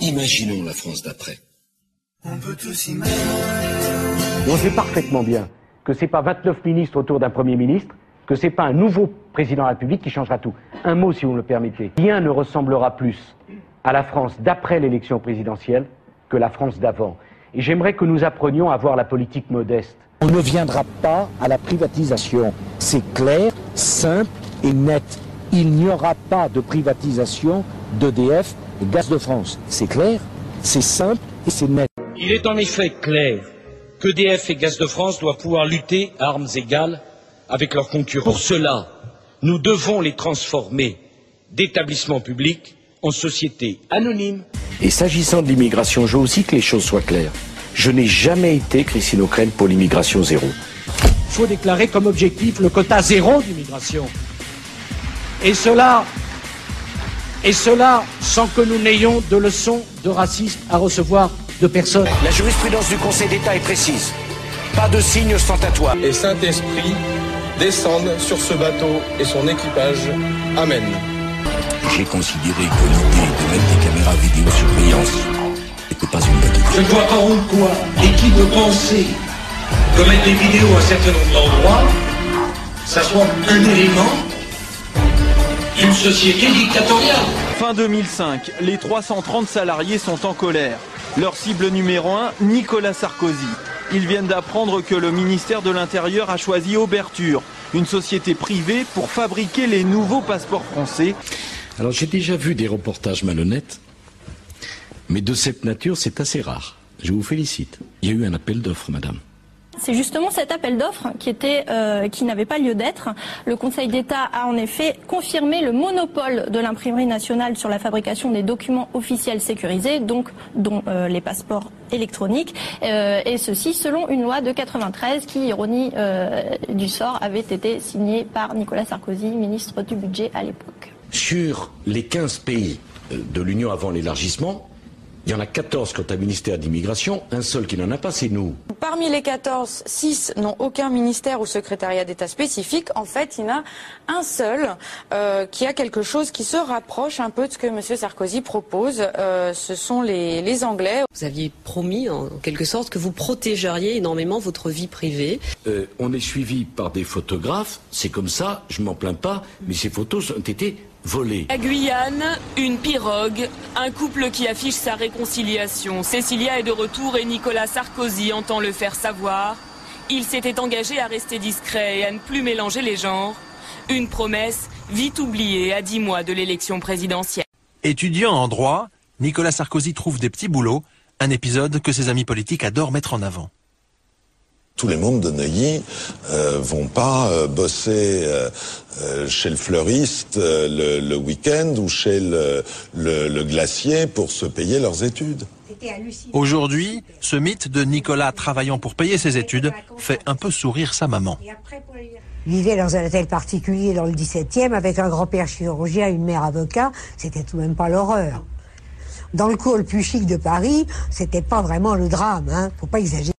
Imaginons la France d'après. On peut tous imaginer. On sait parfaitement bien que c'est pas 29 ministres autour d'un Premier ministre, que c'est pas un nouveau président de la République qui changera tout. Un mot, si vous me le permettez. Rien ne ressemblera plus à la France d'après l'élection présidentielle que la France d'avant. Et j'aimerais que nous apprenions à voir la politique modeste. On ne viendra pas à la privatisation. C'est clair, simple et net. Il n'y aura pas de privatisation d'EDF et Gaz de France. C'est clair, c'est simple et c'est net. Il est en effet clair qu'EDF et Gaz de France doivent pouvoir lutter à armes égales avec leurs concurrents. Pour cela, nous devons les transformer d'établissements publics en sociétés anonymes. Et s'agissant de l'immigration, je veux aussi que les choses soient claires. Je n'ai jamais été, Christine O'Krent, pour l'immigration zéro. Il faut déclarer comme objectif le quota zéro d'immigration. Et cela sans que nous n'ayons de leçons de racisme à recevoir de personne. La jurisprudence du Conseil d'État est précise. Pas de signes ostentatoires. Et Saint-Esprit descende sur ce bateau et son équipage. Amen. J'ai considéré que l'idée de mettre des caméras vidéosurveillance n'était pas une bonne idée. Je ne vois pas en quoi et qui peut penser que mettre des vidéos à un certain nombre d'endroits, ça soit un élément d'une société dictatoriale. Fin 2005, les 330 salariés sont en colère. Leur cible numéro 1, Nicolas Sarkozy. Ils viennent d'apprendre que le ministère de l'Intérieur a choisi Auberture, une société privée pour fabriquer les nouveaux passeports français. Alors j'ai déjà vu des reportages malhonnêtes, mais de cette nature c'est assez rare. Je vous félicite. Il y a eu un appel d'offres, madame. C'est justement cet appel d'offres qui n'avait pas lieu d'être. Le Conseil d'État a en effet confirmé le monopole de l'imprimerie nationale sur la fabrication des documents officiels sécurisés, dont les passeports électroniques, et ceci selon une loi de 93 qui, ironie du sort, avait été signée par Nicolas Sarkozy, ministre du Budget à l'époque. Sur les 15 pays de l'Union avant l'élargissement, il y en a 14 qui ont un ministère d'immigration, un seul qui n'en a pas, c'est nous. Parmi les 14, 6 n'ont aucun ministère ou secrétariat d'État spécifique. En fait, il y en a un seul qui a quelque chose qui se rapproche un peu de ce que M. Sarkozy propose. Ce sont les Anglais. Vous aviez promis, en quelque sorte, que vous protégeriez énormément votre vie privée. On est suivi par des photographes, c'est comme ça, je m'en plains pas, mais ces photos ont été volées. La Guyane, une pirogue, un couple qui affiche sa réconciliation. Cécilia est de retour et Nicolas Sarkozy entend le faire savoir. Il s'était engagé à rester discret et à ne plus mélanger les genres. Une promesse vite oubliée à 10 mois de l'élection présidentielle. Étudiant en droit, Nicolas Sarkozy trouve des petits boulots, un épisode que ses amis politiques adorent mettre en avant. Tous les mômes de Neuilly vont pas bosser chez le fleuriste le week-end ou chez le glacier pour se payer leurs études. Aujourd'hui, ce mythe de Nicolas travaillant pour payer ses études fait un peu sourire sa maman. Il vivait dans un hôtel particulier dans le 17e avec un grand-père chirurgien et une mère avocat. C'était tout de même pas l'horreur. Dans le cours le plus chic de Paris, c'était pas vraiment le drame, hein. Faut pas exagérer.